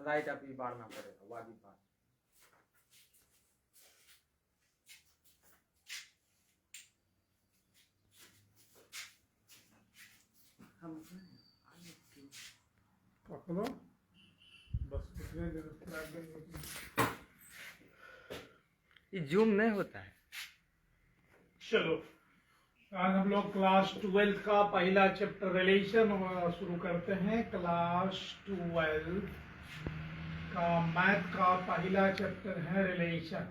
Light अभी बाढ़ना पड़ेगा, वादी बाढ़। पकड़ो बस कितने देर ये जूम नहीं होता है। चलो आज हम लोग क्लास 12 का पहला चैप्टर रिलेशन शुरू करते हैं। क्लास 12 का मैथ का पहला चैप्टर है रिलेशन।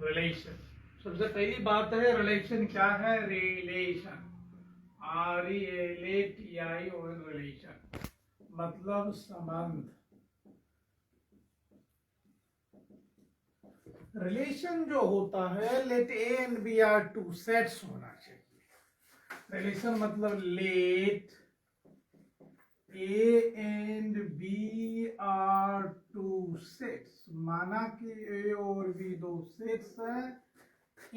रिलेशन सबसे पहली बात है, रिलेशन क्या है? रिलेशन RELATION रिलेशन मतलब संबंध। रिलेशन जो होता है, let A and B are two sets होना चाहिए। रिलेशन मतलब let A and B are two sets, माना कि ए और बी दो सेट्स है,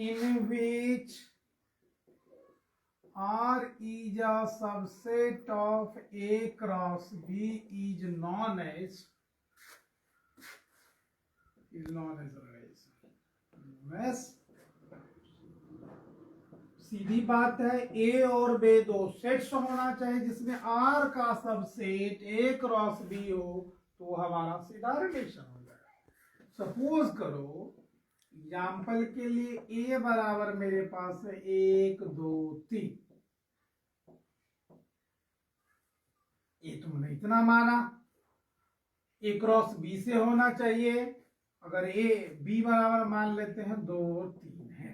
इन विच R is a subset of A cross B is known as relation। बस सीधी बात है, A और B दो सेट्स होना चाहिए जिसमें R का सबसेट A क्रॉस B हो, तो हमारा सीधा रिलेशन हो जाएगा। सपोज करो एग्जाम्पल के लिए A बराबर मेरे पास है 1 2 3, ये तुमने इतना माना, A क्रॉस B से होना चाहिए। अगर A B बराबर मान लेते हैं 2 3 है,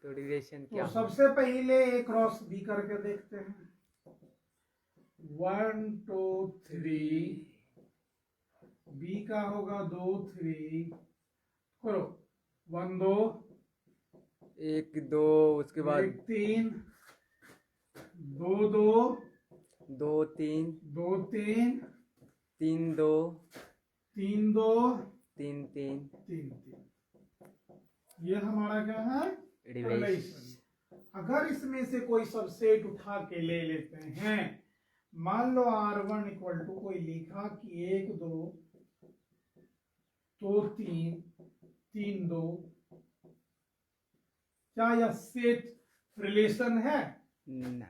तो रिलेशन तो क्या सबसे पहले A क्रॉस B करके देखते हैं। 1 2 3, B का होगा 2 3, करो 1 2 1 2, उसके बाद 1 3 2 2 2 3 2 3 3 2 3 2 3 3 3 3, ये हमारा क्या है? रिलेशन। अगर इसमें से कोई सबसेट उठा के ले लेते हैं, मान लो R1 इक्वल टू कोई लिखा कि 1 2 2 3 3 2, क्या यह सेट रिलेशन है? ना।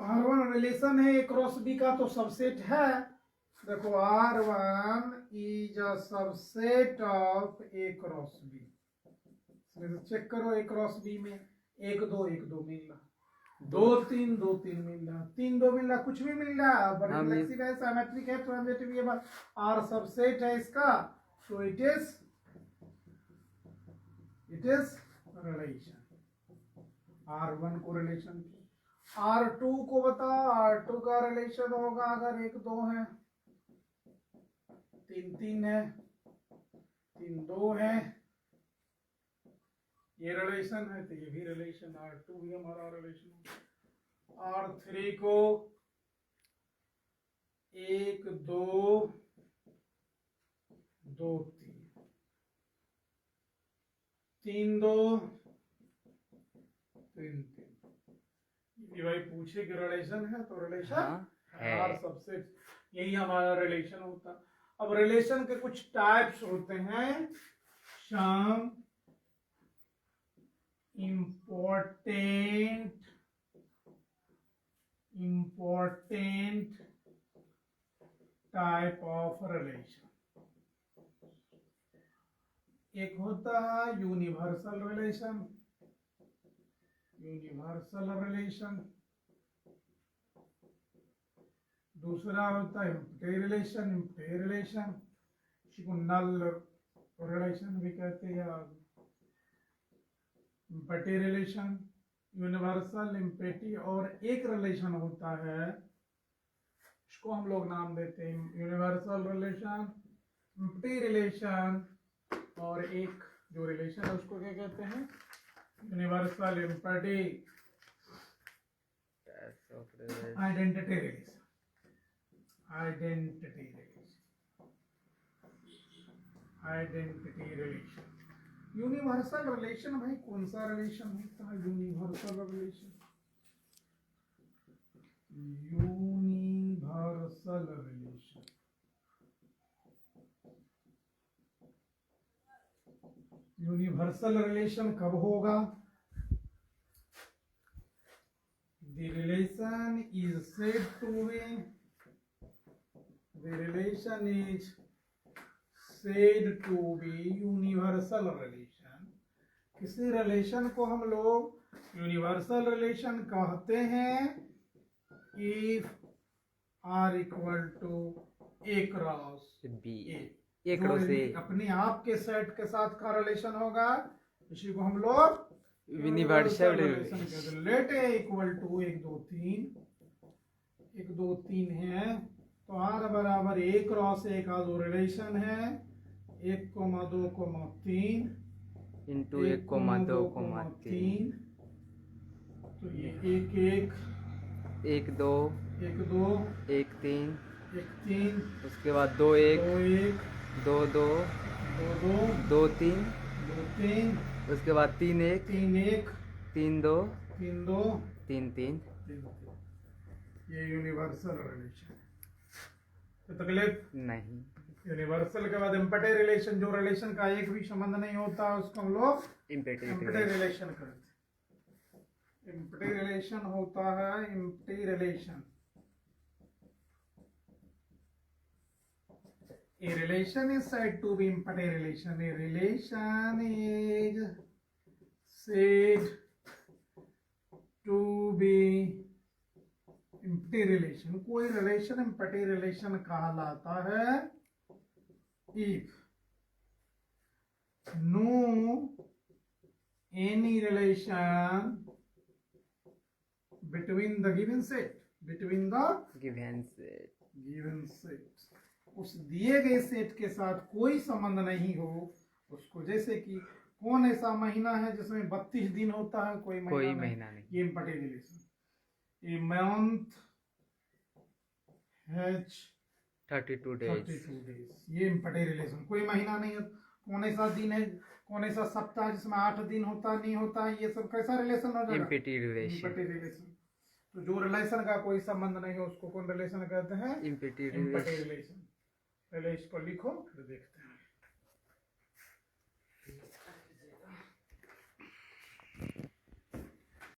R1 रिलेशन है A क्रॉस B का, तो सबसेट है। देखो R1 is a subset of A cross B। Check करो A क्रॉस B में 1 2 1 2 मिल रहा, 2 3 2 3 मिल रहा, 3 2 मिल रहा, कुछ भी मिल रहा, बट रिफ्लेक्सिव है, सिमेट्रिक है, ट्रांजिटिव है, बस R सबसेट है इसका, तो इट इज रिलेशन। R1 को रिलेशन, R2 को बताओ, R2 का रिलेशन होगा अगर 1 2 है, 3 3 है, 3 2 है, ये रिलेशन है, तो ये भी रिलेशन, R2 भी हमारा रिलेशन। R3 को 1 2 2 3 3 2 3 3, ये भाई पूछे कि रिलेशन है, तो रिलेशन है। R सबसेट, यही हमारा रिलेशन होता। अब रिलेशन के कुछ टाइप्स होते हैं, सम important टाइप ऑफ रिलेशन। एक होता है यूनिवर्सल रिलेशन, दूसरा होता है इम्प्टी रिलेशन, इसको नल रिलेशन भी कहते हैं, इम्प्टी रिलेशन, यूनिवर्सल, इम्प्टी, और एक रिलेशन होता है, इसको हम लोग नाम देते हैं यूनिवर्सल रिलेशन, इम्प्टी रिलेशन, और एक जो रिलेशन है उसको क्या कहते हैं? Universal empty identity relation. Universal relation भाई कौन सा रिलेशन होता है? Universal universal relation. Universal relation कब होगा? The relation is said to be, the relation is said to be universal relation। किसी रिलेशन को हम लोग यूनिवर्सल रिलेशन कहते हैं if r equal to a cross B a। A cross A अपने आप के सेट के साथ का रिलेशन होगा, इसी को हम लोग यूनिवर्सल रिलेशन कहते हैं। लेट ए इक्वल टू 1 2 3, 1 2 3 है तो आर बराबर ए क्रॉस ए का जो रिलेशन है 1 2 3 इंटू 1 2 3 तो ये 1 1 1 2 1 2 1 3 1 3 उसके बाद 2 1 2 1 2 2 2 2 2 3 2 3 उसके बाद 3 1 3 1 3 2 3 2 3 3 ये यूनिवर्सल रिलेशन है। तो तकलीफ नहीं। यूनिवर्सल के बाद इम्पटे रिलेशन, जो रिलेशन का एक भी संबंध नहीं होता उसको हम लोग इम्पटे रिलेशन करते हैं। इम्पटे रिलेशन होता है empty relation. A relation is said to be empty relation। A relation is said to be empty relation। कोई रिलेशन empty relation कहलाता है if no any relation between the given set, between the given set given set, उस दिए गए set के साथ कोई संबंध नहीं हो उसको। जैसे कि कौन ऐसा महीना है जिसमें 32 दिन होता है? कोई महीना नहीं। ये empty relation. A month has 32 days, ये इम्पटी रिलेशन। कोई महीना नहीं है, कौन ऐसा दिन है, कौन ऐसा सप्ताह जिसमें 8 दिन होता नहीं होता, ये सब कैसा रिलेशन हो जाएगा? Empty relation. Empty relation. तो जो रिलेशन का कोई संबंध नहीं है उसको कौन रिलेशन कहते हैं? Empty empty relation. रिलेशन। पहले इसको लिखो फिर देखते हैं।